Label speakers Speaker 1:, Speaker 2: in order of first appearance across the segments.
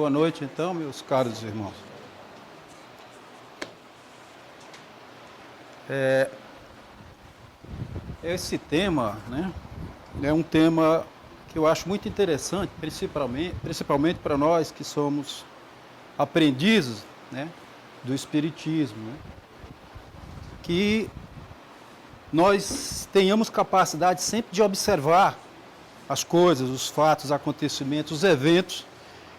Speaker 1: Boa noite, então, meus caros irmãos. Esse tema, né, é um tema que eu acho muito interessante, principalmente para nós que somos aprendizes, né, do Espiritismo, né, que nós tenhamos capacidade sempre de observar as coisas, os fatos, os acontecimentos, os eventos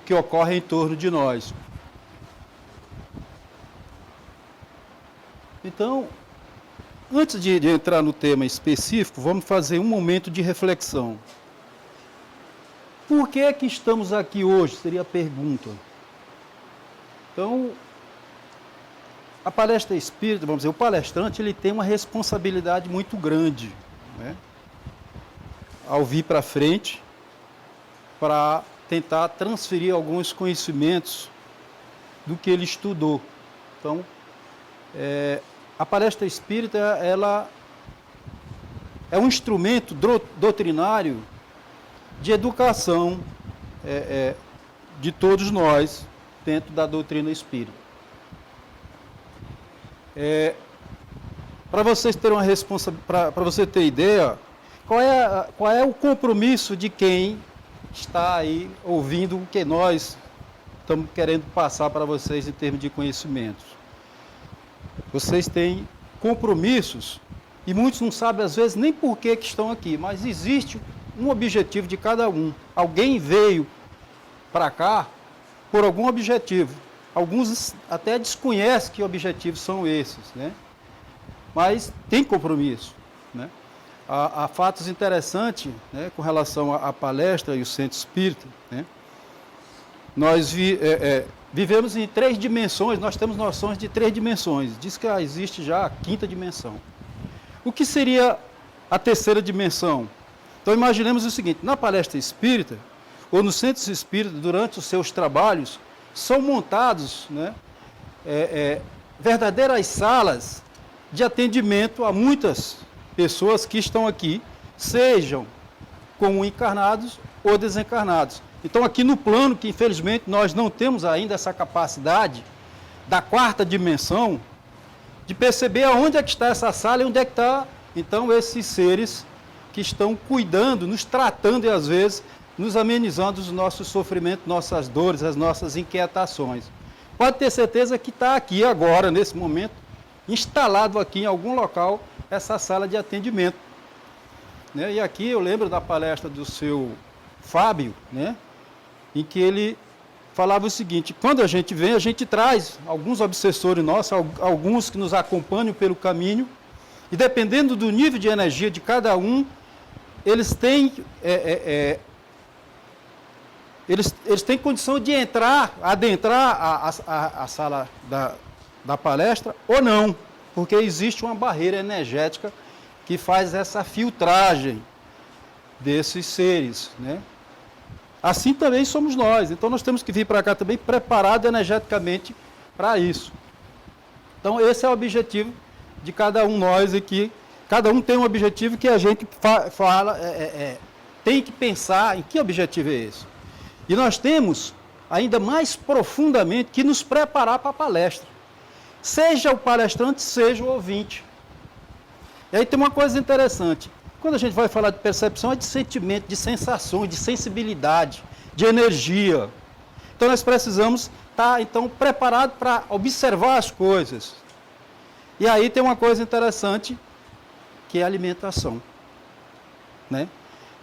Speaker 1: que ocorrem em torno de nós. Então, antes de entrar no tema específico, vamos fazer um momento de reflexão. Por que é que estamos aqui hoje? Seria a pergunta. Então, a palestra espírita, vamos dizer, o palestrante, ele tem uma responsabilidade muito grande, né, ao vir para frente, para tentar transferir alguns conhecimentos do que ele estudou. Então, a palestra espírita, ela é um instrumento doutrinário de educação de todos nós dentro da doutrina espírita. Para vocês terem para você ter ideia, qual é o compromisso de quem está aí ouvindo o que nós estamos querendo passar para vocês em termos de conhecimentos? Vocês têm compromissos e muitos não sabem às vezes nem por que estão aqui, mas existe um objetivo de cada um. Alguém veio para cá por algum objetivo. Alguns até desconhecem que objetivos são esses, né? Mas tem compromisso, né? Há fatos interessantes, né, com relação à palestra e o centro espírita, né? Nós vivemos em 3 dimensões, nós temos noções de 3 dimensões. Diz que existe já a 5ª dimensão. O que seria a 3ª dimensão? Então imaginemos o seguinte: na palestra espírita, ou nos centros espíritas, durante os seus trabalhos, são montados, né, verdadeiras salas de atendimento a muitas pessoas que estão aqui, sejam como encarnados ou desencarnados. Então aqui no plano, que infelizmente nós não temos ainda essa capacidade da 4ª dimensão, de perceber aonde é que está essa sala e onde é que está, então, esses seres que estão cuidando, nos tratando e às vezes nos amenizando os nossos sofrimentos, nossas dores, as nossas inquietações. Pode ter certeza que está aqui agora, nesse momento, instalado aqui em algum local, essa sala de atendimento, né? E aqui eu lembro da palestra do seu Fábio, né, em que ele falava o seguinte: quando a gente vem, a gente traz alguns obsessores nossos, alguns que nos acompanham pelo caminho, e dependendo do nível de energia de cada um, eles têm eles têm condição de adentrar a sala da palestra ou não, porque existe uma barreira energética que faz essa filtragem desses seres, né? Assim também somos nós, então nós temos que vir para cá também preparado energeticamente para isso. Então esse é o objetivo de cada um de nós aqui. Cada um tem um objetivo que a gente tem que pensar em que objetivo é esse. E nós temos, ainda mais profundamente, que nos preparar para a palestra. Seja o palestrante, seja o ouvinte. E aí tem uma coisa interessante. Quando a gente vai falar de percepção, é de sentimento, de sensações, de sensibilidade, de energia. Então nós precisamos estar, então, preparados para observar as coisas. E aí tem uma coisa interessante, que é a alimentação, né?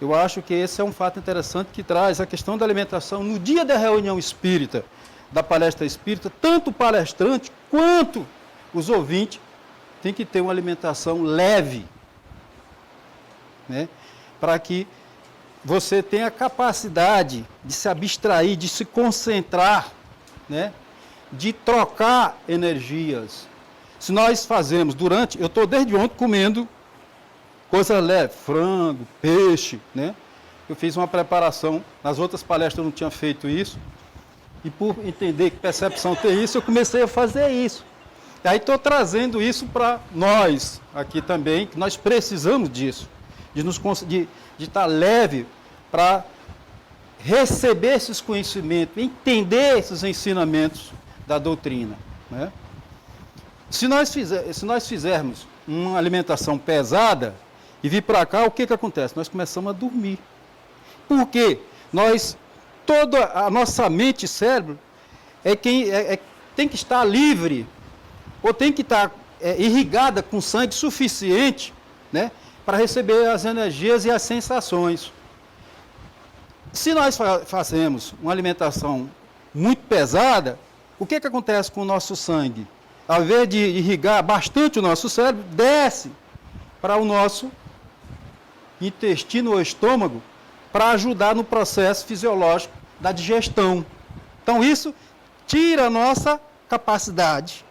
Speaker 1: Eu acho que esse é um fato interessante que traz a questão da alimentação. No dia da reunião espírita, da palestra espírita, tanto o palestrante quanto os ouvintes têm que ter uma alimentação leve, né, para que você tenha a capacidade de se abstrair, de se concentrar, né, de trocar energias. Se nós fazemos eu estou desde ontem comendo coisa leve, frango, peixe, né? Eu fiz uma preparação, nas outras palestras eu não tinha feito isso, e por entender que percepção tem isso, eu comecei a fazer isso. E aí estou trazendo isso para nós aqui também, que nós precisamos disso, de estar leve para receber esses conhecimentos, entender esses ensinamentos da doutrina, né? Se nós fizermos uma alimentação pesada e vir para cá, o que acontece? Nós começamos a dormir. Por quê? Toda a nossa mente e cérebro tem que estar livre, ou tem que estar irrigada com sangue suficiente, né, para receber as energias e as sensações. Se nós fazemos uma alimentação muito pesada, o que acontece com o nosso sangue? Ao invés de irrigar bastante o nosso cérebro, desce para o nosso intestino ou estômago para ajudar no processo fisiológico da digestão. Então isso tira a nossa capacidade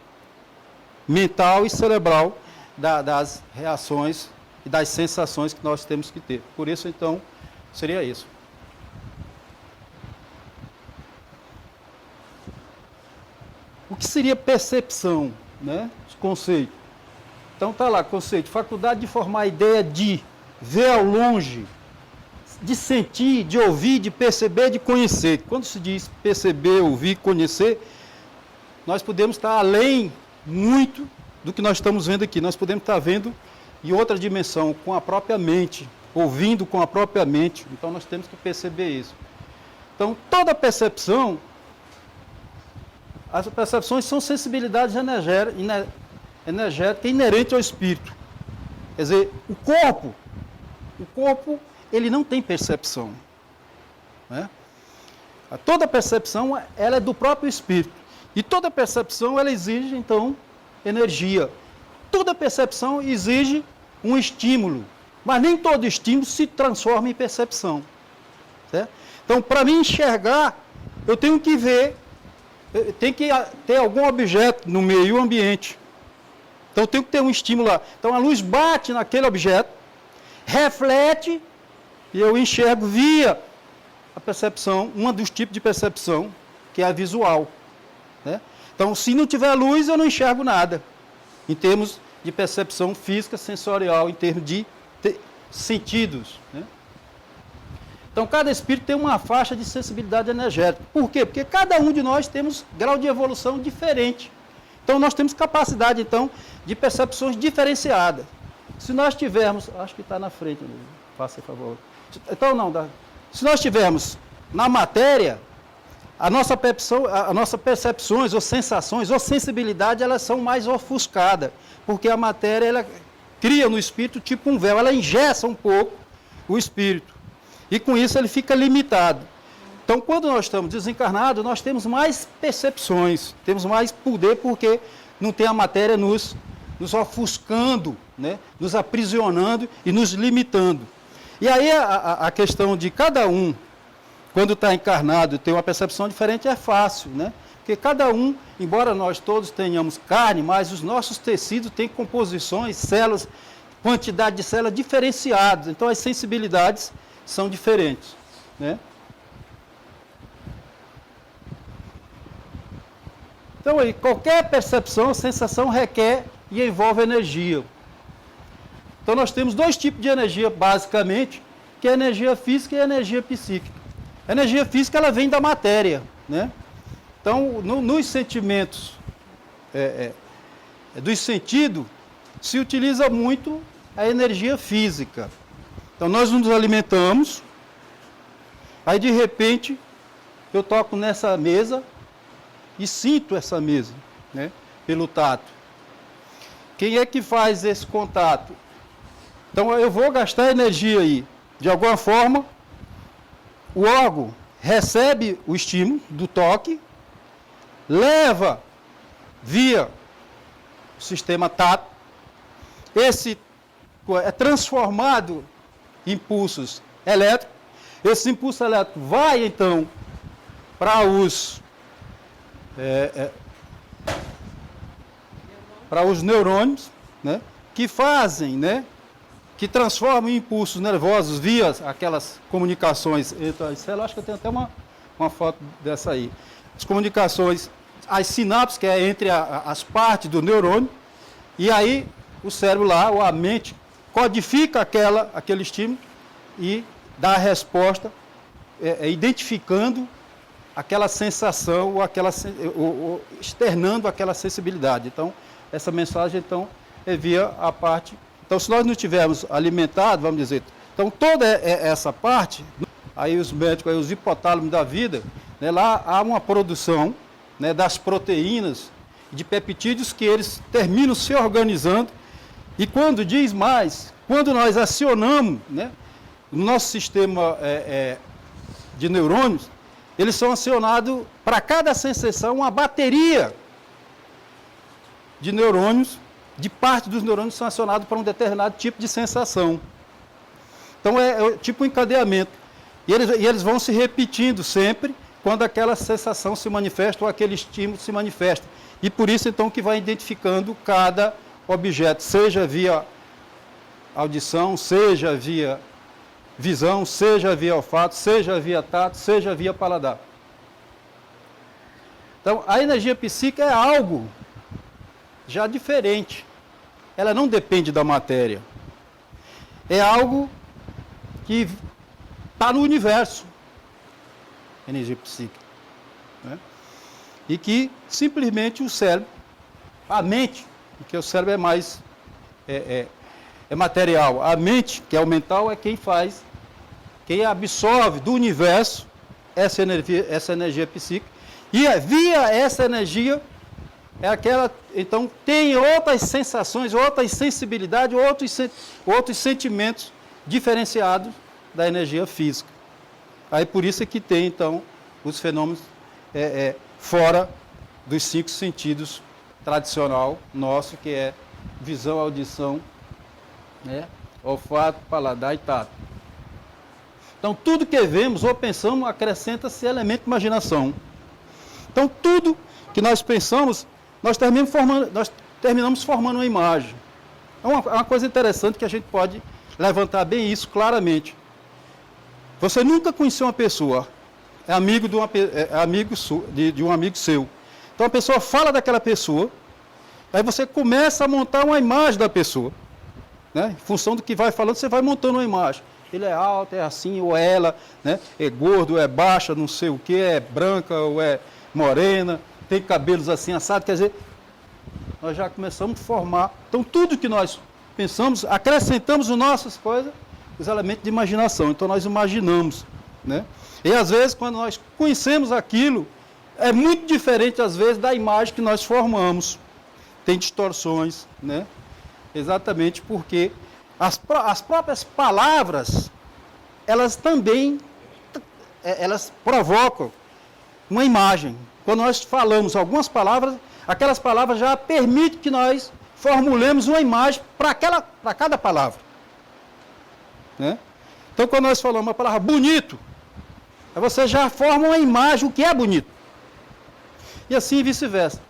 Speaker 1: mental e cerebral das reações e das sensações que nós temos que ter. Por isso, então, seria isso. O que seria percepção, né? Os conceitos. Então tá lá, conceito, faculdade de formar a ideia de ver ao longe, de sentir, de ouvir, de perceber, de conhecer. Quando se diz perceber, ouvir, conhecer, nós podemos estar além muito do que nós estamos vendo aqui. Nós podemos estar vendo em outra dimensão, com a própria mente, ouvindo com a própria mente. Então nós temos que perceber isso. Então toda percepção, as percepções são sensibilidades energéticas inerentes ao espírito. Quer dizer, o corpo ele não tem percepção, né? Toda percepção ela é do próprio espírito. E toda percepção ela exige, então, energia. Toda percepção exige um estímulo. Mas nem todo estímulo se transforma em percepção, certo? Então, para mim enxergar, eu tenho que ver, tem que ter algum objeto no meio ambiente. Então, eu tenho que ter um estímulo lá. Então, a luz bate naquele objeto, reflete, e eu enxergo via a percepção, um dos tipos de percepção, que é a visual, né? Então, se não tiver luz, eu não enxergo nada, em termos de percepção física, sensorial, em termos de sentidos, né? Então, cada espírito tem uma faixa de sensibilidade energética. Por quê? Porque cada um de nós temos grau de evolução diferente. Então, nós temos capacidade, então, de percepções diferenciadas. Se nós tivermos... Acho que está na frente, faça favor. Então, não, se nós tivermos na matéria, a nossa percepções ou sensações ou sensibilidade, elas são mais ofuscadas, porque a matéria, ela cria no espírito tipo um véu, ela engessa um pouco o espírito, e com isso ele fica limitado. Então, quando nós estamos desencarnados, nós temos mais percepções, temos mais poder, porque não tem a matéria nos ofuscando, né? Nos aprisionando e nos limitando. E aí a questão de cada um, quando está encarnado, ter uma percepção diferente é fácil, né? Porque cada um, embora nós todos tenhamos carne, mas os nossos tecidos têm composições, células, quantidade de células diferenciadas. Então as sensibilidades são diferentes, né? Então aí, qualquer percepção, sensação requer e envolve energia. Então nós temos dois tipos de energia, basicamente, que é a energia física e a energia psíquica. A energia física, ela vem da matéria, né? Então, nos sentimentos, dos sentidos, se utiliza muito a energia física. Então nós nos alimentamos, aí de repente, eu toco nessa mesa e sinto essa mesa, né? Pelo tato. Quem é que faz esse contato? Então eu vou gastar energia aí. De alguma forma, o órgão recebe o estímulo do toque, leva via o sistema tato, esse é transformado em impulsos elétricos, esse impulso elétrico vai então para os neurônios, né, que fazem, né, que transformam em impulsos nervosos via aquelas comunicações entre as células. Acho que eu tenho até uma foto dessa aí. As comunicações, as sinapses, que é entre as partes do neurônio, e aí o cérebro lá, ou a mente, codifica aquele estímulo e dá a resposta identificando aquela sensação, ou externando aquela sensibilidade. Então, essa mensagem, então, é via a parte... Então, se nós não tivermos alimentado, vamos dizer, então toda essa parte, aí os médicos, aí os hipotálamos da vida, né, lá há uma produção, né, das proteínas, de peptídeos que eles terminam se organizando, e quando diz mais, quando nós acionamos, né, no nosso sistema de neurônios, eles são acionados, para cada sensação, uma bateria de neurônios, de parte dos neurônios são acionados para um determinado tipo de sensação. Então é tipo um encadeamento. E eles vão se repetindo sempre quando aquela sensação se manifesta ou aquele estímulo se manifesta. E por isso então que vai identificando cada objeto, seja via audição, seja via visão, seja via olfato, seja via tato, seja via paladar. Então a energia psíquica é algo já diferente. Ela não depende da matéria. É algo que está no universo, energia psíquica. Né? E que simplesmente o cérebro, a mente, porque o cérebro é mais material, a mente, que é o mental, é quem faz, quem absorve do universo essa energia psíquica, e via essa energia é aquela, então, tem outras sensações, outras sensibilidades, outros sentimentos diferenciados da energia física. Aí por isso é que tem, então, os fenômenos fora dos 5 sentidos tradicional nosso, que é visão, audição, né, olfato, paladar e tato. Então, tudo que vemos ou pensamos acrescenta-se elemento de imaginação. Então, tudo que nós pensamos, nós terminamos formando uma imagem. É uma coisa interessante que a gente pode levantar bem isso claramente. Você nunca conheceu uma pessoa, é amigo de um amigo seu. Então a pessoa fala daquela pessoa, aí você começa a montar uma imagem da pessoa. Né? Em função do que vai falando, você vai montando uma imagem. Ele é alto, é assim, ou ela, né? É gordo, é baixa, não sei o que, é branca ou é morena, tem cabelos assim assados, quer dizer, nós já começamos a formar. Então, tudo que nós pensamos, acrescentamos nas nossas coisas, os elementos de imaginação. Então, nós imaginamos, né? E, às vezes, quando nós conhecemos aquilo, é muito diferente, às vezes, da imagem que nós formamos. Tem distorções, né? Exatamente porque as próprias palavras, elas também, elas provocam uma imagem. Quando nós falamos algumas palavras, aquelas palavras já permitem que nós formulemos uma imagem para cada palavra. Né? Então, quando nós falamos uma palavra bonito, você já forma uma imagem, o que é bonito. E assim vice-versa.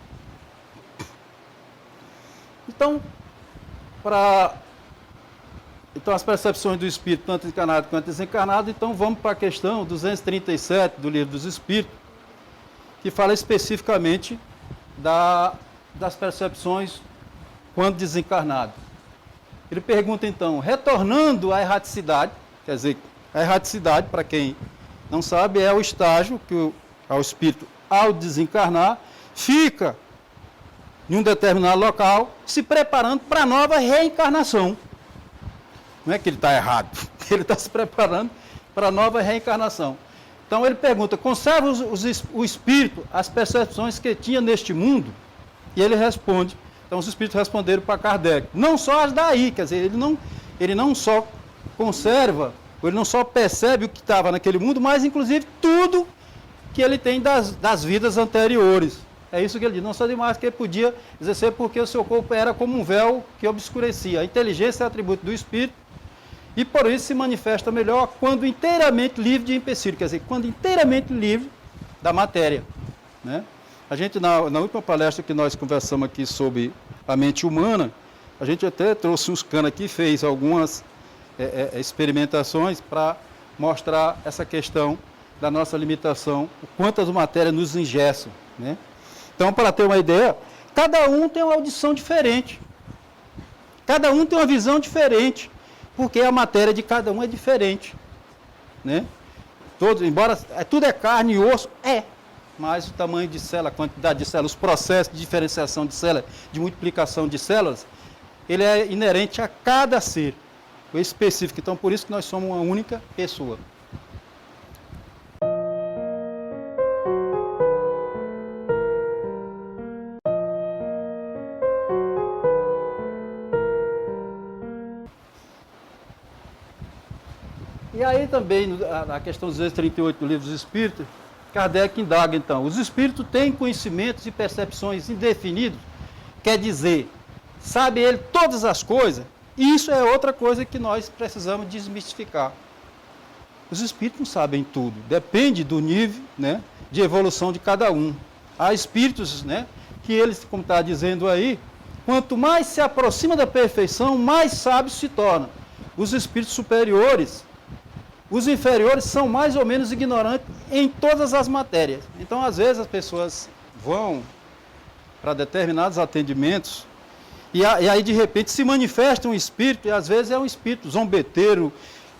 Speaker 1: Então, as percepções do espírito, tanto encarnado quanto desencarnado, então vamos para a questão 237 do Livro dos Espíritos, que fala especificamente das percepções quando desencarnado. Ele pergunta então, retornando à erraticidade, quer dizer, a erraticidade, para quem não sabe, é o estágio que o espírito, ao desencarnar, fica em um determinado local, se preparando para a nova reencarnação. Não é que ele está errado, ele está se preparando para a nova reencarnação. Então ele pergunta, conserva o espírito as percepções que tinha neste mundo? E ele responde, então os espíritos responderam para Kardec, não só as daí, quer dizer, ele não só conserva, ele não só percebe o que estava naquele mundo, mas inclusive tudo que ele tem das vidas anteriores. É isso que ele diz, não só demais que ele podia exercer porque o seu corpo era como um véu que obscurecia. A inteligência é atributo do espírito e por isso se manifesta melhor quando inteiramente livre de empecilho, quer dizer, quando inteiramente livre da matéria. Né? A gente, na última palestra que nós conversamos aqui sobre a mente humana, a gente até trouxe uns canos aqui, fez algumas experimentações para mostrar essa questão da nossa limitação, o quanto as matérias nos engessam. Né? Então, para ter uma ideia, cada um tem uma audição diferente, cada um tem uma visão diferente, porque a matéria de cada um é diferente. Né? Todos, embora tudo é carne e osso, mas o tamanho de célula, a quantidade de células, os processos de diferenciação de células, de multiplicação de células, ele é inerente a cada ser específico. Então, por isso que nós somos uma única pessoa. E aí também, na questão 238 do Livro dos Espíritos, Kardec indaga então, os espíritos têm conhecimentos e percepções indefinidos, quer dizer, sabe ele todas as coisas, e isso é outra coisa que nós precisamos desmistificar. Os espíritos não sabem tudo, depende do nível, né, de evolução de cada um. Há espíritos, né, que eles, como está dizendo aí, quanto mais se aproxima da perfeição, mais sábios se tornam. Os espíritos superiores, os inferiores são mais ou menos ignorantes em todas as matérias. Então, às vezes, as pessoas vão para determinados atendimentos e aí, de repente, se manifesta um espírito, e às vezes é um espírito zombeteiro,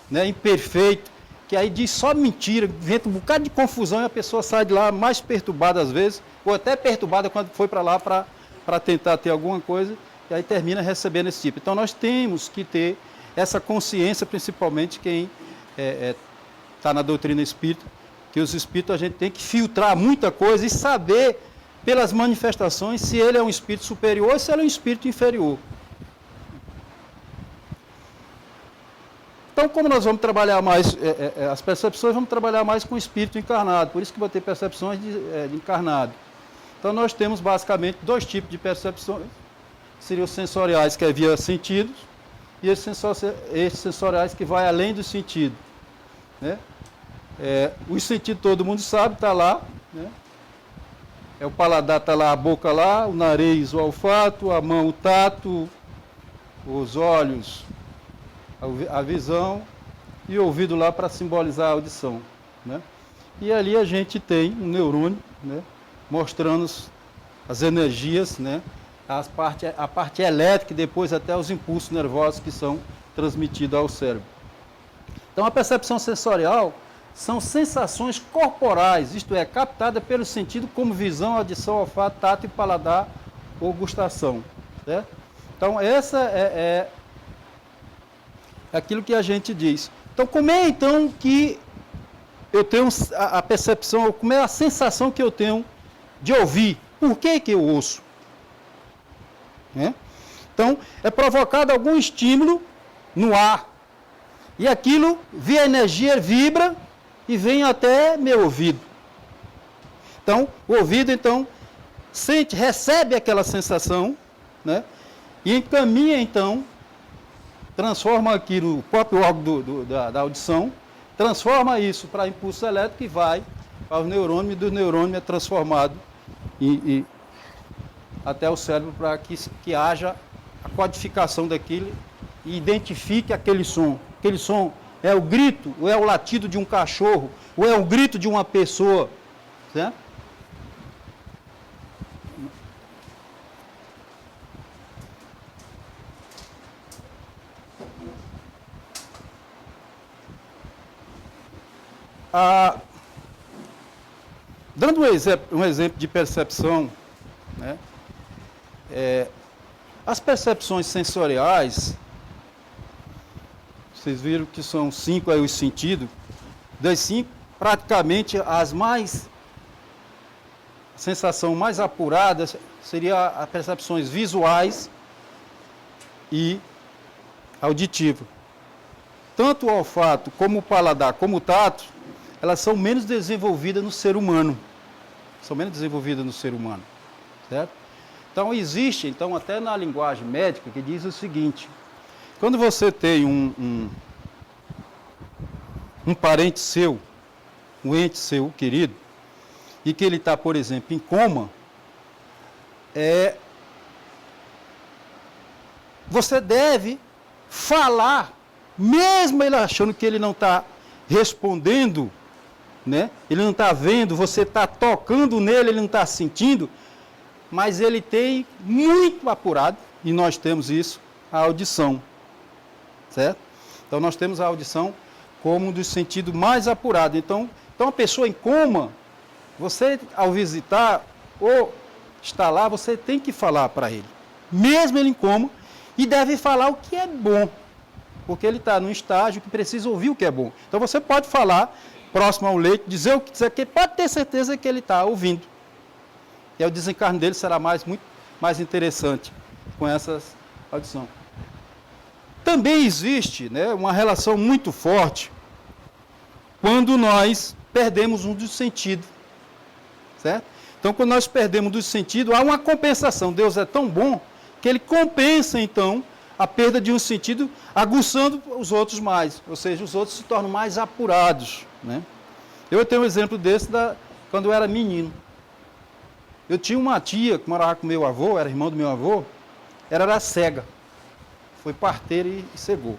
Speaker 1: né, imperfeito, que aí diz só mentira, inventa um bocado de confusão e a pessoa sai de lá mais perturbada às vezes, ou até perturbada quando foi para lá para tentar ter alguma coisa, e aí termina recebendo esse tipo. Então, nós temos que ter essa consciência, principalmente quem está na doutrina espírita, que os espíritos a gente tem que filtrar muita coisa e saber pelas manifestações se ele é um espírito superior ou se ele é um espírito inferior. Então, como nós vamos trabalhar mais as percepções, vamos trabalhar mais com o espírito encarnado, por isso que vou ter percepções de encarnado. Então, nós temos basicamente dois tipos de percepções, que seriam os sensoriais, que é via sentidos, e esses sensoriais que vai além do sentido. Né? Os sentidos todo mundo sabe, está lá, né? O paladar está lá, a boca lá, o nariz, o olfato, a mão, o tato, os olhos, a visão e o ouvido lá para simbolizar a audição. Né? E ali a gente tem um neurônio, né, mostrando as energias, né, a parte elétrica e depois até os impulsos nervosos que são transmitidos ao cérebro. Então, a percepção sensorial são sensações corporais, isto é, captada pelo sentido como visão, audição, olfato, tato e paladar ou gustação. Certo? Então, essa é aquilo que a gente diz. Então, como é então que eu tenho a percepção, como é a sensação que eu tenho de ouvir? Por que eu ouço? Né? Então, é provocado algum estímulo no ar. E aquilo, via energia, vibra e vem até meu ouvido. Então, o ouvido, então, recebe aquela sensação, né? E encaminha, então, transforma aquilo, o próprio órgão da audição, transforma isso para impulso elétrico e vai para os neurônios, e do neurônio é transformado até o cérebro para que haja a codificação daquilo e identifique aquele som. Aquele som é o grito, ou é o latido de um cachorro, ou é o grito de uma pessoa. Certo? Dando um exemplo de percepção, né? As percepções sensoriais, vocês viram que são 5 aí os sentidos, das 5, praticamente a sensação mais apurada seria as percepções visuais e auditivas. Tanto o olfato, como o paladar, como o tato, elas são menos desenvolvidas no ser humano. Certo? Então, existe, até na linguagem médica, que diz o seguinte: quando você tem um parente seu, um ente seu querido, e que ele está, por exemplo, em coma, você deve falar, mesmo ele achando que ele não está respondendo, né? Ele não está vendo, você está tocando nele, ele não está sentindo, mas ele tem muito apurado, e nós temos isso, a audição. Certo? Então, nós temos a audição como um dos sentidos mais apurados. Então a pessoa em coma, você, ao visitar ou estar lá, você tem que falar para ele, mesmo ele em coma, e deve falar o que é bom, porque ele está num estágio que precisa ouvir o que é bom. Então você pode falar próximo ao leito, dizer o que quiser, que pode ter certeza que ele está ouvindo. E aí o desencarne dele será muito mais interessante com essa audição. Também existe, né, uma relação muito forte quando nós perdemos um dos sentidos, certo? Então, quando nós perdemos um dos sentidos, há uma compensação. Deus é tão bom que ele compensa, então, a perda de um sentido, aguçando os outros mais. Ou seja, os outros se tornam mais apurados, né? Eu tenho um exemplo desse quando eu era menino. Eu tinha uma tia que morava com meu avô, era irmão do meu avô, ela era cega. Foi parteira e cegou.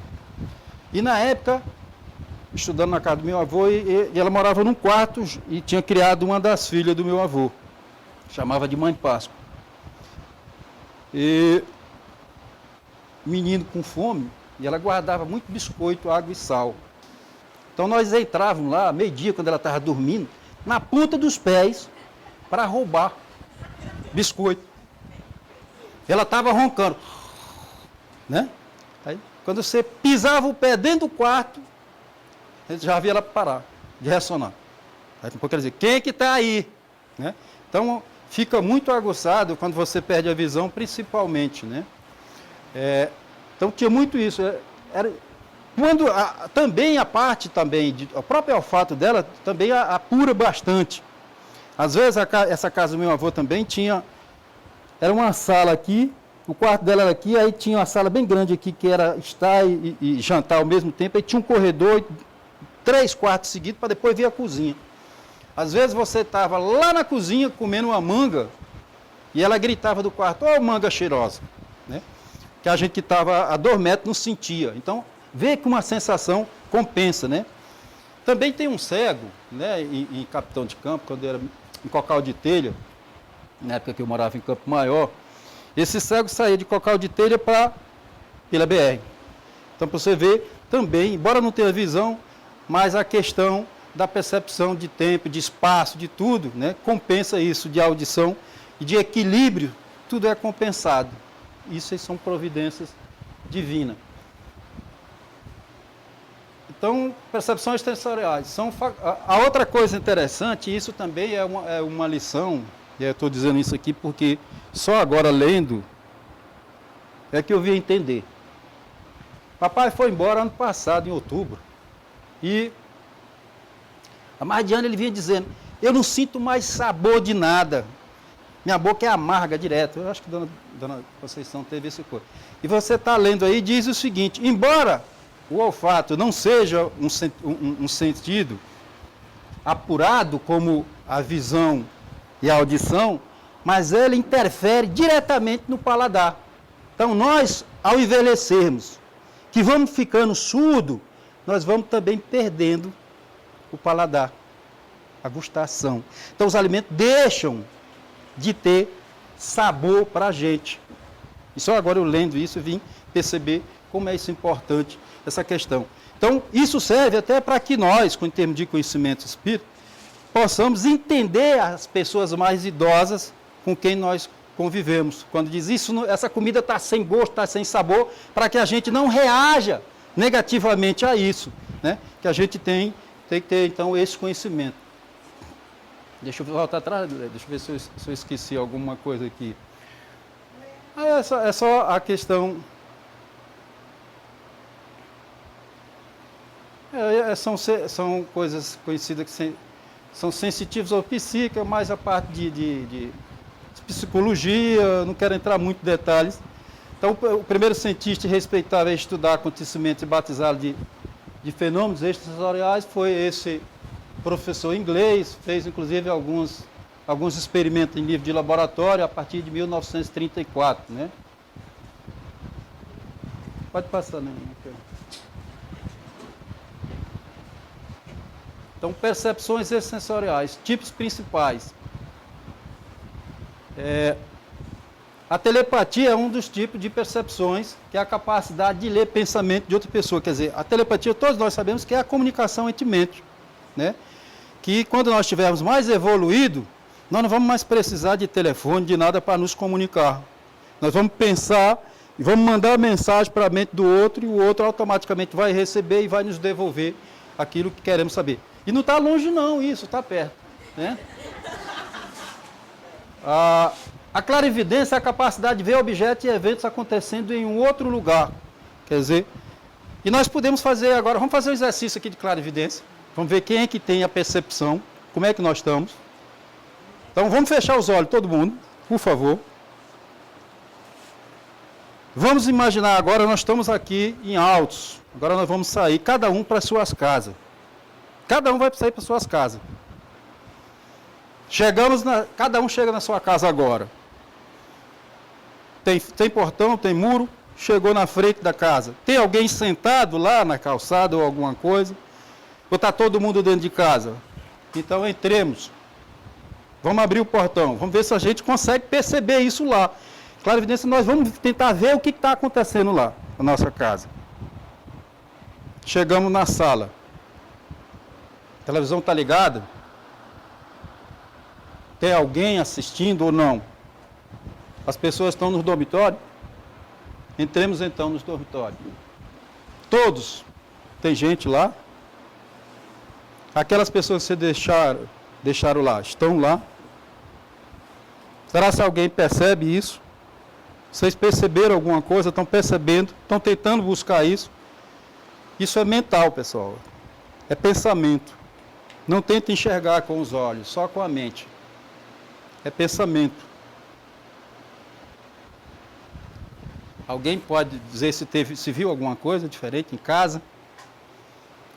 Speaker 1: E na época, estudando na casa do meu avô, e ela morava num quarto e tinha criado uma das filhas do meu avô. Chamava de Mãe Páscoa. E menino com fome, e ela guardava muito biscoito, água e sal. Então nós entrávamos lá, meio-dia, quando ela estava dormindo, na ponta dos pés, para roubar biscoito. Ela estava roncando, né? Aí, quando você pisava o pé dentro do quarto, a gente já via ela parar, de ressonar. Aí depois quer dizer, quem é que está aí? Né? Então, fica muito aguçado quando você perde a visão, principalmente, né? Então, tinha muito isso. Também a parte, o próprio olfato dela também apura bastante. Às vezes, essa casa do meu avô também era uma sala aqui, o quarto dela era aqui, aí tinha uma sala bem grande aqui, que era estar e jantar ao mesmo tempo, aí tinha um corredor, 3 quartos seguidos, para depois vir a cozinha. Às vezes você estava lá na cozinha comendo uma manga, e ela gritava do quarto, ó, manga cheirosa, né? Que a gente que estava a 2 metros não sentia. Então, vê que uma sensação compensa, né? Também tem um cego, né, em Capitão de Campo, quando era em Cocal de Telha, na época que eu morava em Campo Maior, esse cego saía de Cocal de Telha pela BR. Então, para você ver, também, embora não tenha visão, mas a questão da percepção de tempo, de espaço, de tudo, né, compensa isso, de audição e de equilíbrio, tudo é compensado. Isso aí são providências divinas. Então, percepções sensoriais. A outra coisa interessante, isso também é uma lição, e eu estou dizendo isso aqui porque só agora lendo é que eu vim entender. Papai foi embora ano passado, em outubro, e há mais de ano ele vinha dizendo, eu não sinto mais sabor de nada, minha boca é amarga direto. Eu acho que dona Conceição teve esse coisa. E você está lendo aí, diz o seguinte, embora o olfato não seja um sentido apurado como a visão e a audição, mas ele interfere diretamente no paladar. Então nós, ao envelhecermos, que vamos ficando surdo, nós vamos também perdendo o paladar, a gustação. Então os alimentos deixam de ter sabor para a gente. E só agora eu lendo isso, eu vim perceber como é isso importante, essa questão. Então, isso serve até para que nós, em termos de conhecimento espírita, possamos entender as pessoas mais idosas com quem nós convivemos. Quando diz isso, essa comida está sem gosto, está sem sabor, para que a gente não reaja negativamente a isso, né? Que a gente tem que ter, então, esse conhecimento. Deixa eu voltar atrás, deixa eu ver se eu esqueci alguma coisa aqui. É só a questão... São coisas conhecidas que são sensitivas ou psíquicas, mas a parte de psicologia, não quero entrar muito em detalhes. Então, o primeiro cientista respeitável a estudar acontecimentos e batizá-los de fenômenos extrasensoriais foi esse professor inglês, fez inclusive alguns experimentos em nível de laboratório a partir de 1934, né? Pode passar, né? Então, percepções sensoriais, tipos principais. A telepatia é um dos tipos de percepções, que é a capacidade de ler pensamento de outra pessoa. Quer dizer, a telepatia, todos nós sabemos que é a comunicação entre mentes, né? Que quando nós estivermos mais evoluído, nós não vamos mais precisar de telefone, de nada para nos comunicar. Nós vamos pensar e vamos mandar a mensagem para a mente do outro, e o outro automaticamente vai receber e vai nos devolver aquilo que queremos saber. E não está longe não isso, está perto, né? A clarividência é a capacidade de ver objetos e eventos acontecendo em um outro lugar. Quer dizer, e nós podemos fazer agora, vamos fazer um exercício aqui de clarividência. Vamos ver quem é que tem a percepção, como é que nós estamos. Então vamos fechar os olhos, todo mundo, por favor. Vamos imaginar agora, nós estamos aqui em Altos. Agora nós vamos sair, cada um para suas casas. Cada um vai sair para suas casas. Cada um chega na sua casa agora. Tem portão, tem muro, chegou na frente da casa. Tem alguém sentado lá na calçada ou alguma coisa? Ou está todo mundo dentro de casa? Então entremos. Vamos abrir o portão. Vamos ver se a gente consegue perceber isso lá. Clarividência, nós vamos tentar ver o que está acontecendo lá, na nossa casa. Chegamos na sala. A televisão está ligada? Tem alguém assistindo ou não? As pessoas estão no dormitório? Entremos então nos dormitórios. Todos. Tem gente lá? Aquelas pessoas que você deixaram lá, estão lá? Será que alguém percebe isso? Vocês perceberam alguma coisa? Estão percebendo? Estão tentando buscar isso? Isso é mental, pessoal. É pensamento. Não tenta enxergar com os olhos, só com a mente. É pensamento. Alguém pode dizer se viu alguma coisa diferente em casa?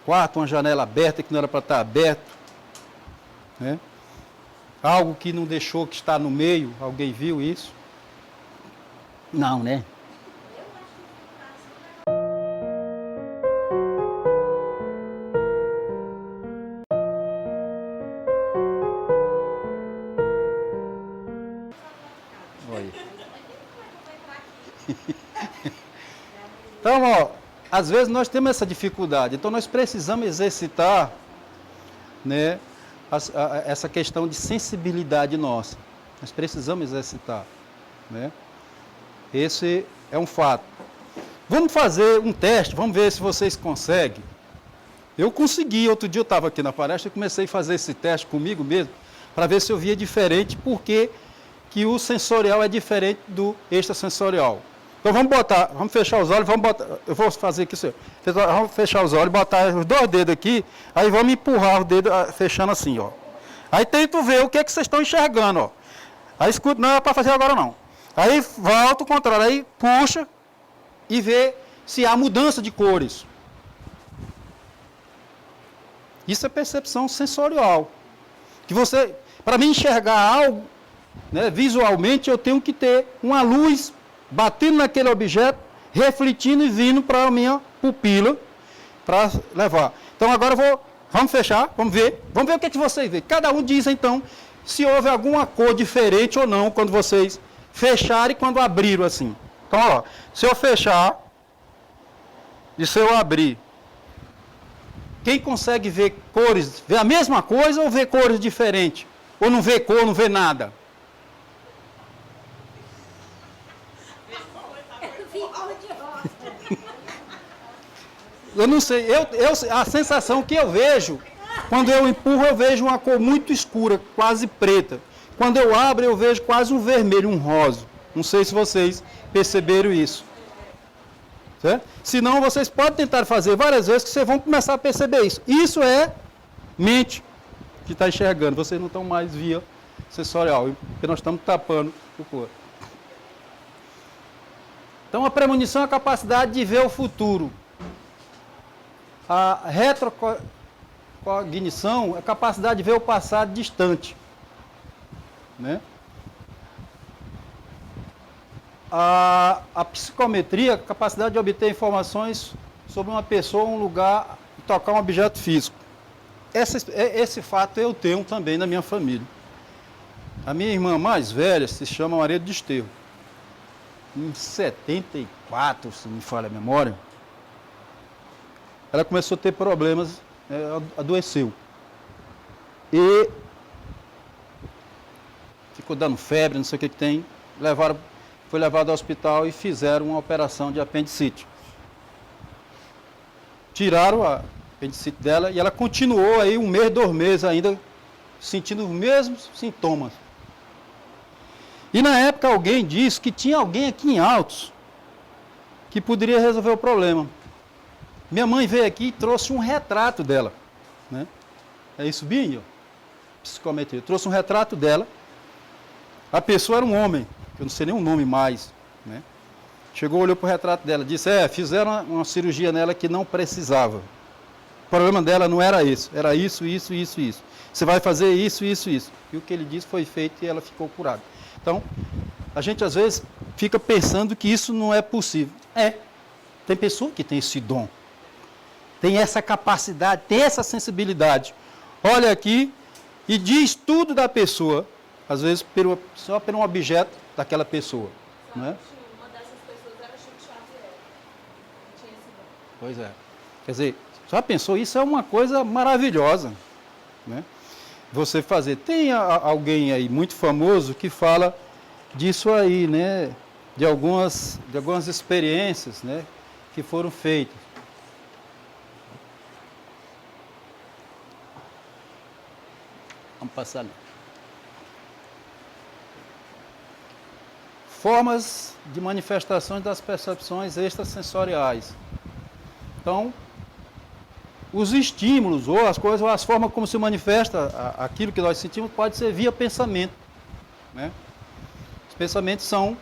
Speaker 1: Quarto, uma janela aberta que não era para estar aberto. Né? Algo que não deixou, que está no meio. Alguém viu isso? Não, né? Então, ó, às vezes nós temos essa dificuldade, então nós precisamos exercitar, né, essa questão de sensibilidade nossa. Nós precisamos exercitar, né? Esse é um fato. Vamos fazer um teste, vamos ver se vocês conseguem. Eu consegui, outro dia eu estava aqui na palestra e comecei a fazer esse teste comigo mesmo, para ver se eu via diferente, porque que o sensorial é diferente do extrasensorial. Então vamos fechar os olhos, eu vou fazer aqui, vamos fechar os olhos, botar os dois dedos aqui, aí vamos empurrar os dedos fechando assim, ó. Aí tenta ver o que é que vocês estão enxergando, ó. Aí escuta, não é para fazer agora não. Aí volta o contrário, aí puxa e vê se há mudança de cores. Isso é percepção sensorial. Que você, para mim enxergar algo, né, visualmente, eu tenho que ter uma luz batendo naquele objeto, refletindo e vindo para a minha pupila para levar. Então agora vamos fechar, vamos ver o que vocês veem. Cada um diz então se houve alguma cor diferente ou não quando vocês fecharam e quando abriram assim. Então, ó, se eu fechar e se eu abrir, quem consegue ver cores, ver a mesma coisa ou ver cores diferentes? Ou não vê cor, não vê nada? Eu não sei, a sensação que eu vejo, quando eu empurro, eu vejo uma cor muito escura, quase preta. Quando eu abro, eu vejo quase um vermelho, um rosa. Não sei se vocês perceberam isso. Certo? Se não, vocês podem tentar fazer várias vezes que vocês vão começar a perceber isso. Isso é mente que está enxergando. Vocês não estão mais via sensorial, porque nós estamos tapando o corpo. Então, a premonição é a capacidade de ver o futuro. A retrocognição é a capacidade de ver o passado distante. Né? A psicometria é a capacidade de obter informações sobre uma pessoa, um lugar, tocar um objeto físico. Esse fato eu tenho também na minha família. A minha irmã mais velha se chama Maria de Desterro. em 74, se não me falha a memória, ela começou a ter problemas, adoeceu. E ficou dando febre, não sei o que tem. Foi levado ao hospital e fizeram uma operação de apendicite. Tiraram a apendicite dela e ela continuou aí 1 mês, 2 meses ainda, sentindo os mesmos sintomas. E na época alguém disse que tinha alguém aqui em Altos que poderia resolver o problema. Minha mãe veio aqui e trouxe um retrato dela, né? É isso, Binho? Psicometria. Trouxe um retrato dela. A pessoa era um homem, que eu não sei nem o nome mais, né? Chegou, olhou para o retrato dela, disse, fizeram uma cirurgia nela que não precisava. O problema dela não era esse, era isso, isso, isso, isso. Você vai fazer isso, isso, isso. E o que ele disse foi feito e ela ficou curada. Então, a gente às vezes fica pensando que isso não é possível. Tem pessoa que tem esse dom, tem essa capacidade, tem essa sensibilidade. Olha aqui e diz tudo da pessoa, às vezes só por um objeto daquela pessoa. Não é?
Speaker 2: Uma dessas pessoas era Chico Xavier. Tinha esse dom.
Speaker 1: Pois é. Quer dizer, já pensou? Isso é uma coisa maravilhosa, né? Você fazer. Tem alguém aí muito famoso que fala disso aí, né? De algumas experiências, né? Que foram feitas. Vamos passar ali. Formas de manifestações das percepções extrasensoriais. Então, os estímulos, ou as coisas, ou as formas como se manifesta aquilo que nós sentimos, pode ser via pensamento, né? Os pensamentos são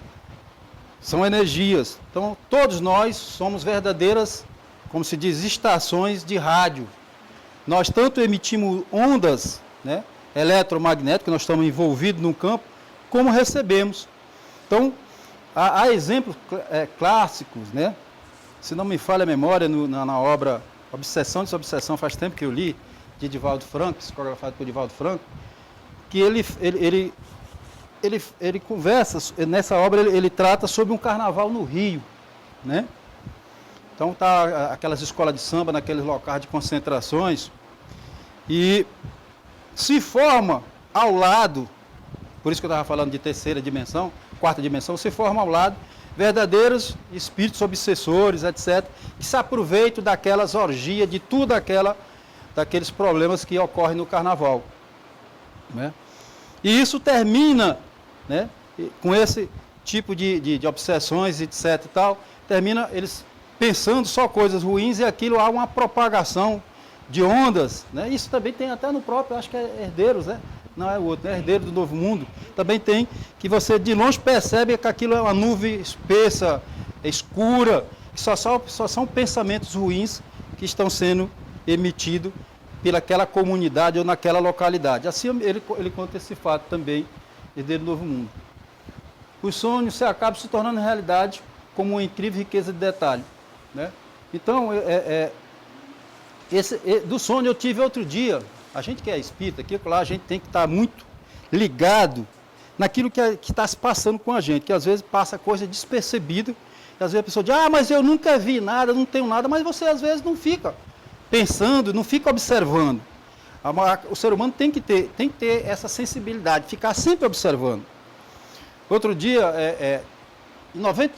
Speaker 1: energias. Então, todos nós somos verdadeiras, como se diz, estações de rádio. Nós tanto emitimos ondas, né, eletromagnéticas, nós estamos envolvidos num campo, como recebemos. Então, há exemplos clássicos, né? Se não me falha a memória, na obra Obsessão e Desobsessão, faz tempo que eu li, de Divaldo Franco, psicografado por Divaldo Franco, que ele conversa, nessa obra ele trata sobre um carnaval no Rio, né? Então tá aquelas escolas de samba naqueles locais de concentrações e se forma ao lado, por isso que eu estava falando de terceira dimensão, quarta dimensão, se forma ao lado verdadeiros espíritos obsessores, etc., que se aproveitam daquelas orgias, de tudo daqueles problemas que ocorrem no carnaval, né? E isso termina, né, com esse tipo de obsessões, etc. e tal, termina eles pensando só coisas ruins e aquilo há uma propagação de ondas, né? Isso também tem até no próprio, acho que é Herdeiros, né? Não é o outro, né? Herdeiro do Novo Mundo, também tem, que você de longe percebe que aquilo é uma nuvem espessa, escura, que só são pensamentos ruins que estão sendo emitidos pelaquela comunidade ou naquela localidade. Assim ele conta esse fato também, Herdeiro do Novo Mundo. Os sonhos se acabam se tornando realidade como uma incrível riqueza de detalhe, né? Então, do sonho eu tive outro dia. A gente que é espírita, aqui lá a gente tem que estar muito ligado naquilo que está se passando com a gente, que às vezes passa coisa despercebida, e às vezes a pessoa diz, mas eu nunca vi nada, não tenho nada, mas você às vezes não fica pensando, não fica observando. O ser humano tem que ter essa sensibilidade, ficar sempre observando. Outro dia,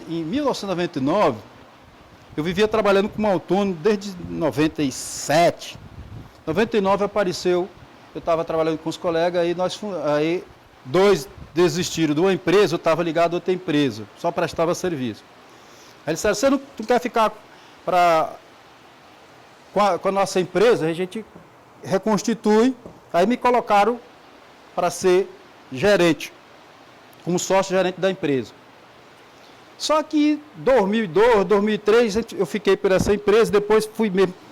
Speaker 1: em 1999, eu vivia trabalhando como autônomo desde 97. 99 apareceu, eu estava trabalhando com os colegas, aí 2 desistiram de uma empresa, eu estava ligado a outra empresa, só prestava serviço. Aí eles disseram, você não quer ficar com a nossa empresa? A gente reconstitui, aí me colocaram para ser gerente, como sócio-gerente da empresa. Só que em 2002, 2003, eu fiquei por essa empresa, depois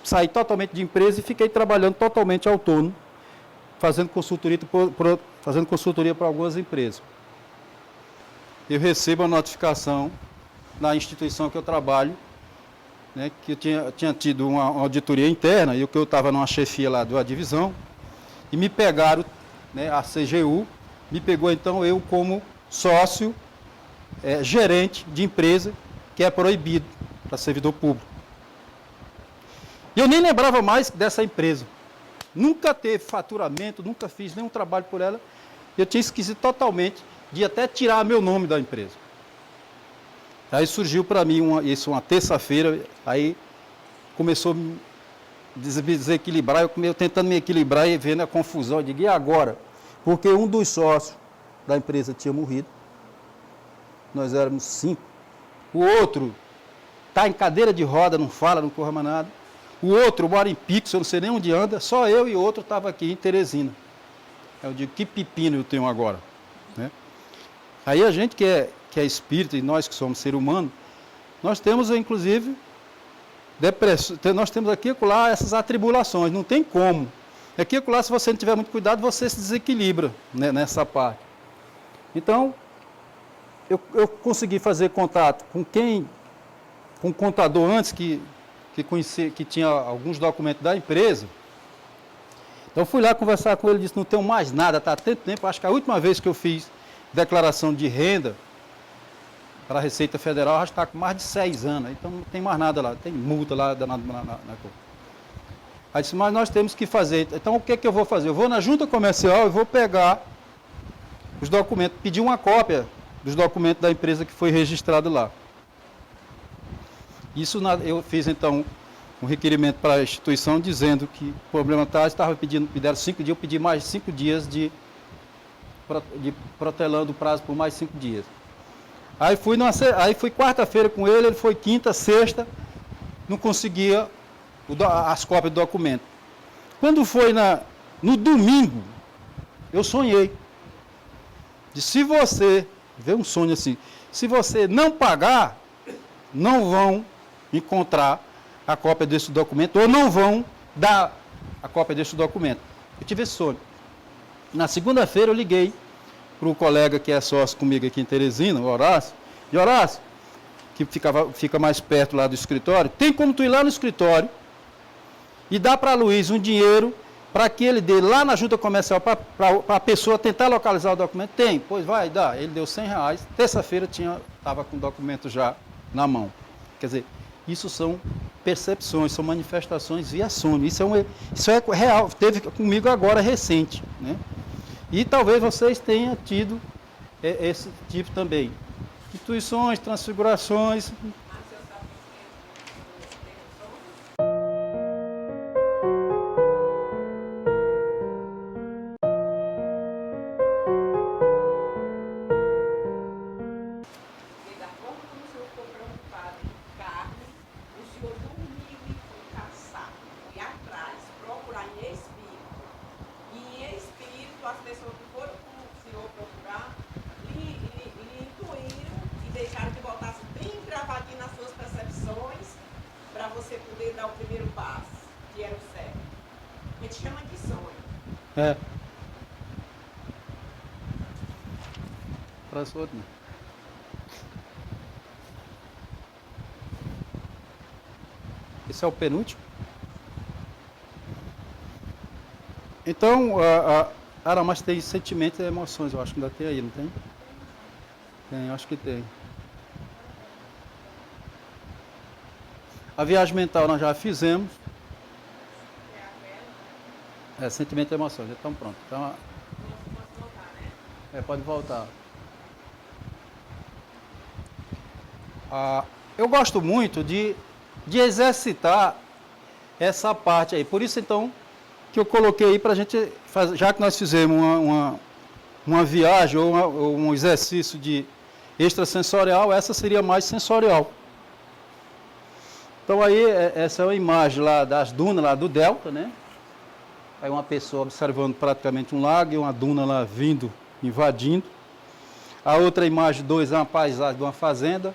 Speaker 1: saí totalmente de empresa e fiquei trabalhando totalmente autônomo, fazendo consultoria para algumas empresas. Eu recebo a notificação na instituição que eu trabalho, né, que eu tinha tido uma auditoria interna, e que eu estava numa chefia lá de uma divisão, e me pegaram, né, a CGU, me pegou então eu como sócio gerente de empresa, que é proibido para servidor público. E eu nem lembrava mais dessa empresa. Nunca teve faturamento, nunca fiz nenhum trabalho por ela. Eu tinha esquecido totalmente de até tirar meu nome da empresa. Aí surgiu para mim uma terça-feira, aí começou a me desequilibrar, eu tentando me equilibrar e vendo a confusão. Eu digo, e agora? Porque um dos sócios da empresa tinha morrido. Nós éramos 5. O outro está em cadeira de roda, não fala, não corre mais nada. O outro mora em Pix, eu não sei nem onde anda. Só eu e o outro estava aqui em Teresina. Eu digo, que pepino eu tenho agora? Né? Aí a gente que é espírita e nós que somos ser humano, nós temos inclusive depressão, nós temos aqui e lá essas atribulações, não tem como. Aqui e lá, se você não tiver muito cuidado, você se desequilibra, né, nessa parte. Então, eu consegui fazer contato com um contador antes que conhecia, que tinha alguns documentos da empresa. Então fui lá conversar com ele, disse, não tenho mais nada, está há tanto tempo, acho que a última vez que eu fiz declaração de renda para a Receita Federal, já está com mais de 6 anos, então não tem mais nada lá, tem multa lá na coisa. Aí disse, mas nós temos que fazer, então o que eu vou fazer? Eu vou na junta comercial e vou pegar os documentos, pedir uma cópia dos documentos da empresa que foi registrado lá. Isso eu fiz então um requerimento para a instituição dizendo que o problema estava pedindo, me deram 5 dias, eu pedi mais 5 dias de protelando o prazo por mais 5 dias. Aí fui quarta-feira com ele foi quinta, sexta, não conseguia as cópias do documento. Quando foi no domingo, eu sonhei. Se você, vê um sonho assim, se você não pagar, não vão encontrar a cópia desse documento, ou não vão dar a cópia desse documento. Eu tive esse sonho. Na segunda-feira eu liguei para o colega que é sócio comigo aqui em Teresina, o Horácio, e Horácio, que fica mais perto lá do escritório, tem como tu ir lá no escritório e dar para Luiz um dinheiro para que ele dê lá na junta comercial para a pessoa tentar localizar o documento? Tem, pois vai, dá. Ele deu R$100, terça-feira estava com o documento já na mão. Quer dizer, isso são percepções, são manifestações via sonho. Isso é real, teve comigo agora recente. Né? E talvez vocês tenham tido esse tipo também. Intuições, transfigurações. É. Para outro, né? Esse é o penúltimo. Então, mas tem sentimentos e emoções, eu acho que ainda tem aí, não tem? Tem, acho que tem. A viagem mental nós já fizemos. Sentimento e emoções, então pronto. Então, pode voltar. Eu gosto muito de exercitar essa parte aí. Por isso, então, que eu coloquei aí para a gente fazer, já que nós fizemos uma viagem ou um exercício de extrasensorial, essa seria mais sensorial. Então aí, essa é uma imagem lá das dunas lá do Delta, né? Aí uma pessoa observando praticamente um lago e uma duna lá vindo, invadindo. A outra imagem 2 é uma paisagem de uma fazenda,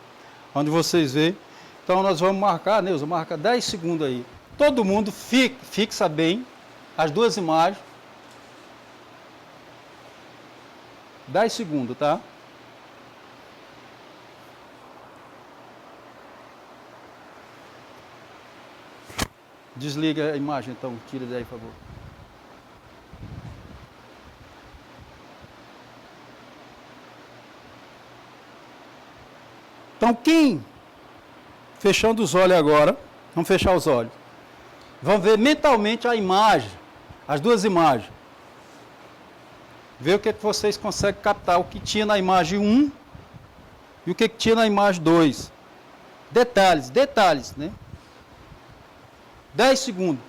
Speaker 1: onde vocês veem. Então nós vamos marcar, Neuza, marca 10 segundos aí. Todo mundo fixa bem as duas imagens. 10 segundos, tá? Desliga a imagem, então, tira daí, por favor. Então, quem, fechando os olhos agora, vamos fechar os olhos, vamos ver mentalmente a imagem, as duas imagens. Ver o que vocês conseguem captar, o que tinha na imagem 1 e o que tinha na imagem 2. Detalhes, né? 10 segundos.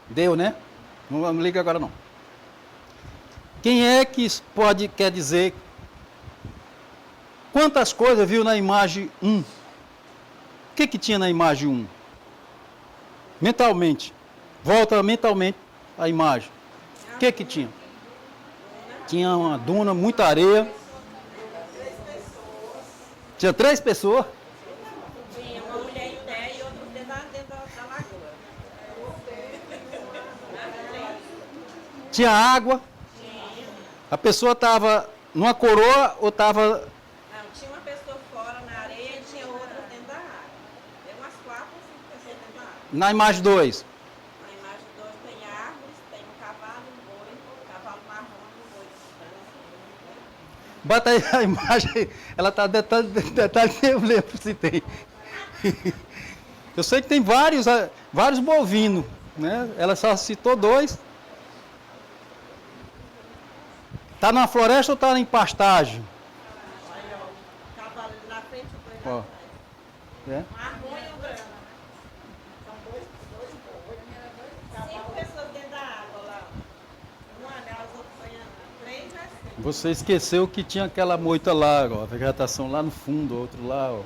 Speaker 1: Deu, né? Não liga agora não. Quem é que quer dizer quantas coisas viu na imagem 1? O que tinha na imagem 1? Mentalmente. Volta mentalmente a imagem. O que tinha? Tinha uma duna, muita areia. Tinha 3 pessoas.
Speaker 2: Tinha uma mulher em pé e outro dentro da lagoa.
Speaker 1: Tinha água. A pessoa estava numa coroa ou estava...
Speaker 2: Não, tinha uma pessoa fora na areia e tinha outra dentro da água. Tem umas 4 ou 5 pessoas dentro da água.
Speaker 1: Na imagem 2.
Speaker 2: Na imagem 2 tem árvores, tem um cavalo, um boi, um cavalo marrom e um boi de
Speaker 1: Bota aí a imagem, ela está detalhe, eu lembro se tem. Eu sei que tem vários bovinos, né? Ela só citou 2. Está na floresta ou está em pastagem?
Speaker 2: O cavalo ali na frente, o boi
Speaker 1: Ó.
Speaker 2: lá
Speaker 1: É.
Speaker 2: atrás. Marrom e o branco. São dois bois. 5 pessoas dentro da água lá. Uma delas, outras banhando. 3 é 5.
Speaker 1: Você esqueceu que tinha aquela moita lá, ó, a vegetação lá no fundo, outro lá, ó.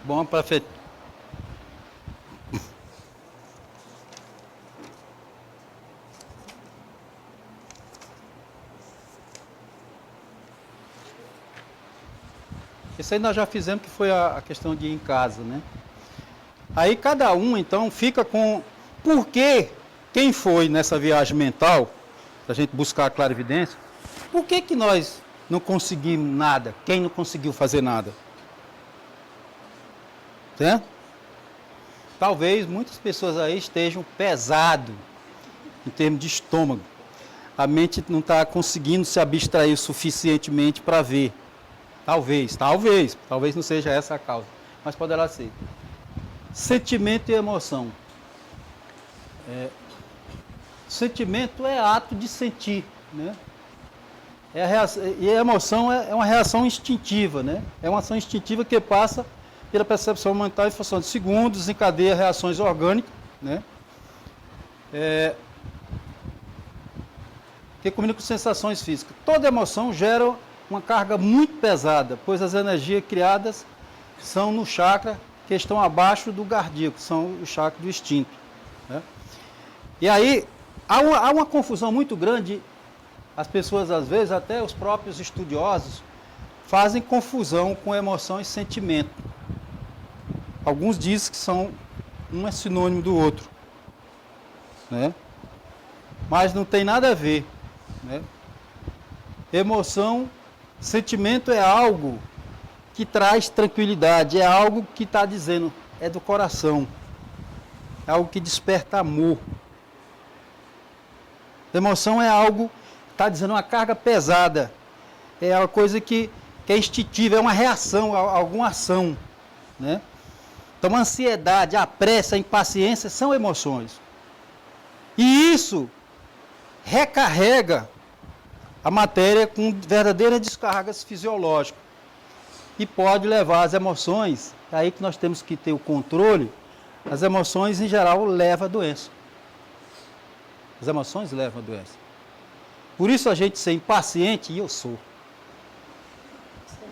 Speaker 1: Bom para Isso aí nós já fizemos, que foi a questão de ir em casa, né? Aí cada um, então, fica com... Por que quem foi nessa viagem mental, para a gente buscar a clarividência, por que nós não conseguimos nada? Quem não conseguiu fazer nada? Certo? Talvez muitas pessoas aí estejam pesado em termos de estômago. A mente não está conseguindo se abstrair suficientemente para ver. Talvez não seja essa a causa, mas poderá ser. Sentimento e emoção. Sentimento é ato de sentir, né? E a emoção é uma reação instintiva, né? É uma ação instintiva que passa pela percepção mental em função de segundos, desencadeia reações orgânicas, né? Que comunica com sensações físicas. Toda emoção gera uma carga muito pesada, pois as energias criadas são no chakra que estão abaixo do cardíaco, são os chakras do instinto, né? E aí há uma confusão muito grande. As pessoas, às vezes, até os próprios estudiosos, fazem confusão com emoção e sentimento. Alguns dizem que um é sinônimo do outro, né? Mas não tem nada a ver, né? Emoção, sentimento é algo que traz tranquilidade, é algo que está dizendo, é do coração, é algo que desperta amor. Emoção é algo que está dizendo uma carga pesada, é uma coisa que é instintiva, é uma reação a alguma ação, né? Então a ansiedade, a pressa, a impaciência são emoções. E isso recarrega a matéria com verdadeiras descargas fisiológicas. E pode levar as emoções, é aí que nós temos que ter o controle. As emoções, em geral, levam a doença. As emoções levam a doença. Por isso a gente ser impaciente, e eu sou.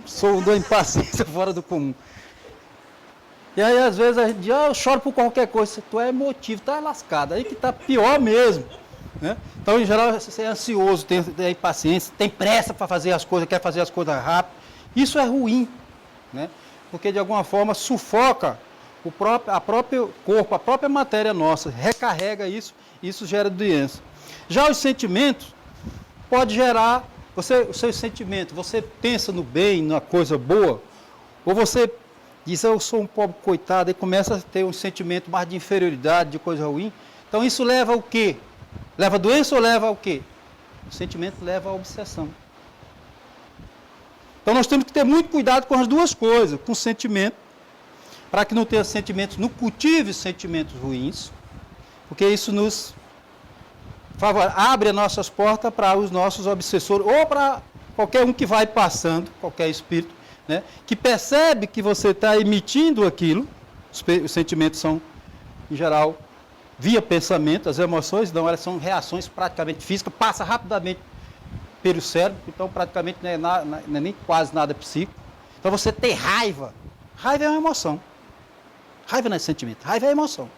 Speaker 1: Sou da impaciência fora do comum. E aí, às vezes, a gente diz, eu choro por qualquer coisa. Tu é emotivo, tá lascado. Aí que tá pior mesmo, né? Então, em geral, você é ansioso, tem impaciência, tem pressa para fazer as coisas, quer fazer as coisas rápido. Isso é ruim, né? Porque, de alguma forma, sufoca a próprio corpo, a própria matéria nossa, recarrega isso, e isso gera doença. Já os sentimentos, pode gerar, o seu sentimento, você pensa no bem, na coisa boa, ou você diz, eu sou um pobre coitado, e começa a ter um sentimento mais de inferioridade, de coisa ruim. Então isso leva ao quê? Leva a doença ou leva ao quê? O sentimento leva à obsessão. Então nós temos que ter muito cuidado com as duas coisas, com o sentimento, para que não tenha sentimentos, não cultive sentimentos ruins, porque isso nos abre as nossas portas para os nossos obsessores, ou para qualquer um que vai passando, qualquer espírito, né, que percebe que você está emitindo aquilo. Os sentimentos são, em geral, via pensamento, as emoções não, elas são reações praticamente físicas, passa rapidamente pelo cérebro, então praticamente não é nem quase nada psíquico. Então você ter raiva, raiva é uma emoção. Raiva não é sentimento, raiva é emoção.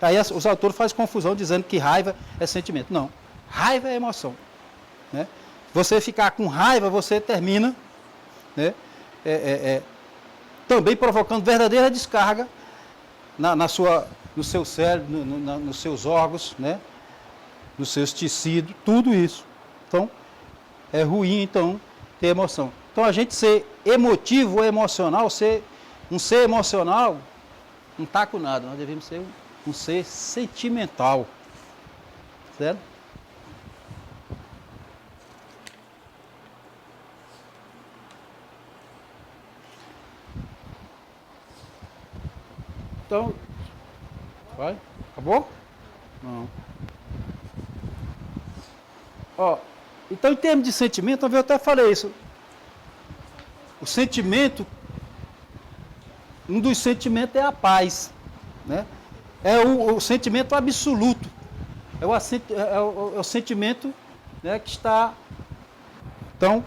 Speaker 1: Aí os autores fazem confusão dizendo que raiva é sentimento. Não, raiva é emoção. Né? Você ficar com raiva, você termina, né, também provocando verdadeira descarga no seu cérebro, nos seus órgãos, né, nos seus tecidos, tudo isso. Então, é ruim, então, ter emoção. Então, a gente ser emotivo ou emocional, um ser emocional, não está com nada. Nós devemos ser um ser sentimental. Certo? Então, vai? Acabou? Não. Ó, então, em termos de sentimento, eu até falei isso. O sentimento, um dos sentimentos é a paz, né? É o sentimento absoluto. É o sentimento, né, que está... Então,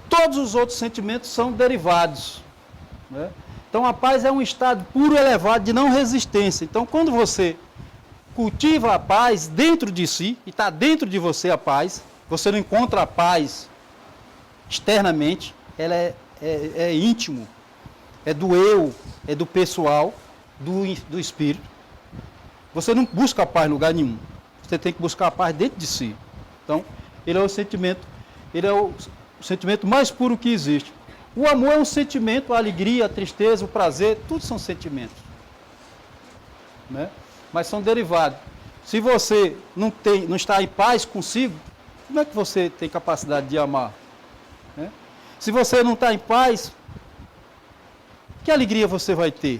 Speaker 1: todos os outros sentimentos são derivados, né? Então, a paz é um estado puro, elevado, de não resistência. Então, quando você cultiva a paz dentro de si, e está dentro de você a paz, você não encontra a paz externamente, ela é íntimo, é do eu, é do pessoal, do espírito. Você não busca a paz em lugar nenhum. Você tem que buscar a paz dentro de si. Então, ele é o sentimento mais puro que existe. O amor é um sentimento, a alegria, a tristeza, o prazer, tudo são sentimentos. Né? Mas são derivados. Se você não está em paz consigo, como é que você tem capacidade de amar? Né? Se você não está em paz, que alegria você vai ter?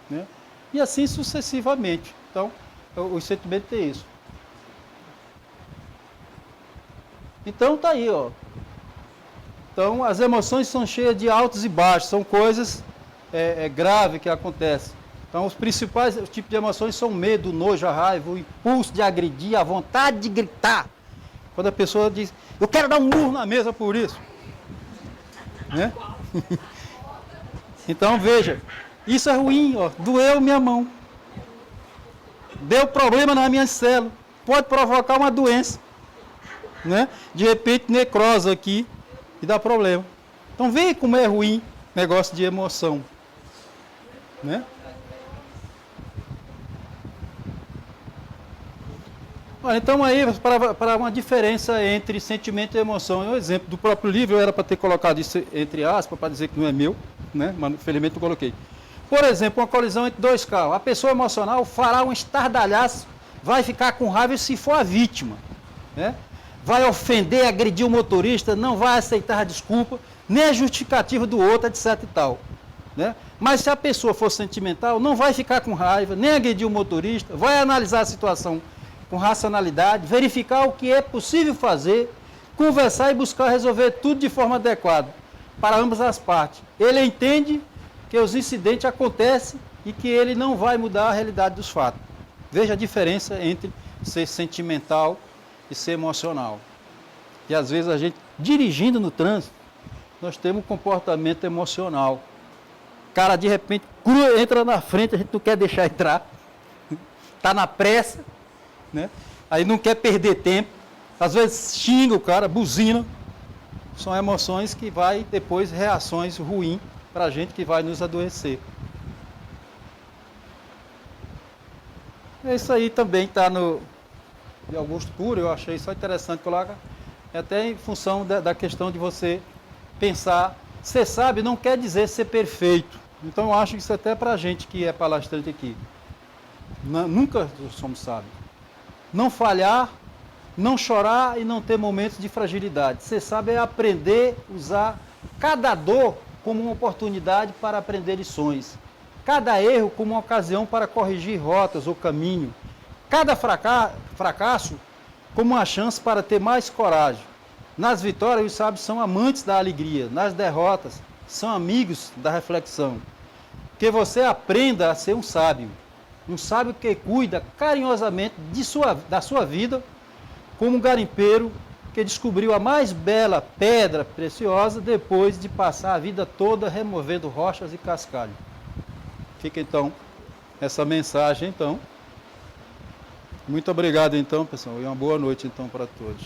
Speaker 1: Né? E assim sucessivamente. Então, o sentimento tem isso. Então, está aí, ó. Então, as emoções são cheias de altos e baixos, são coisas graves que acontecem. Então, os principais tipos de emoções são o medo, o nojo, a raiva, o impulso de agredir, a vontade de gritar. Quando a pessoa diz, eu quero dar um murro na mesa por isso. Né? Então, veja, isso é ruim, ó, doeu minha mão. Deu problema na minha célula. Pode provocar uma doença. Né? De repente, necrose aqui e dá problema. Então, veja como é ruim negócio de emoção. Né? Então, aí, para uma diferença entre sentimento e emoção, é um exemplo do próprio livro, eu era para ter colocado isso entre aspas, para dizer que não é meu, né? Mas infelizmente não coloquei. Por exemplo, uma colisão entre dois carros. A pessoa emocional fará um estardalhaço, vai ficar com raiva se for a vítima. Né? Vai ofender, agredir o motorista, não vai aceitar a desculpa, nem a justificativa do outro, etc e tal. Né? Mas se a pessoa for sentimental, não vai ficar com raiva, nem agredir o motorista, vai analisar a situação com racionalidade, verificar o que é possível fazer, conversar e buscar resolver tudo de forma adequada, para ambas as partes. Ele entende que os incidentes acontecem e que ele não vai mudar a realidade dos fatos. Veja a diferença entre ser sentimental e ser emocional. E às vezes a gente, dirigindo no trânsito, nós temos um comportamento emocional. O cara de repente entra na frente, a gente não quer deixar entrar, está na pressa, né? Aí não quer perder tempo, às vezes xinga o cara, buzina. São emoções que vai depois reações ruins para a gente, que vai nos adoecer. Isso aí também está no de Augusto Cury, eu achei só interessante colocar, até em função da questão de você pensar Ser sábio não quer dizer ser perfeito. Então eu acho que isso até para a gente que é palestrante aqui. Nunca somos sábios. Não falhar, não chorar e não ter momentos de fragilidade. Ser sábio é aprender a usar cada dor como uma oportunidade para aprender lições. Cada erro como uma ocasião para corrigir rotas ou caminho. Cada fracasso como uma chance para ter mais coragem. Nas vitórias, os sábios são amantes da alegria. Nas derrotas, são amigos da reflexão. Que você aprenda a ser um sábio que cuida carinhosamente da sua vida, como um garimpeiro que descobriu a mais bela pedra preciosa depois de passar a vida toda removendo rochas e cascalho. Fica então essa mensagem então. Muito obrigado então, pessoal, e uma boa noite então para todos.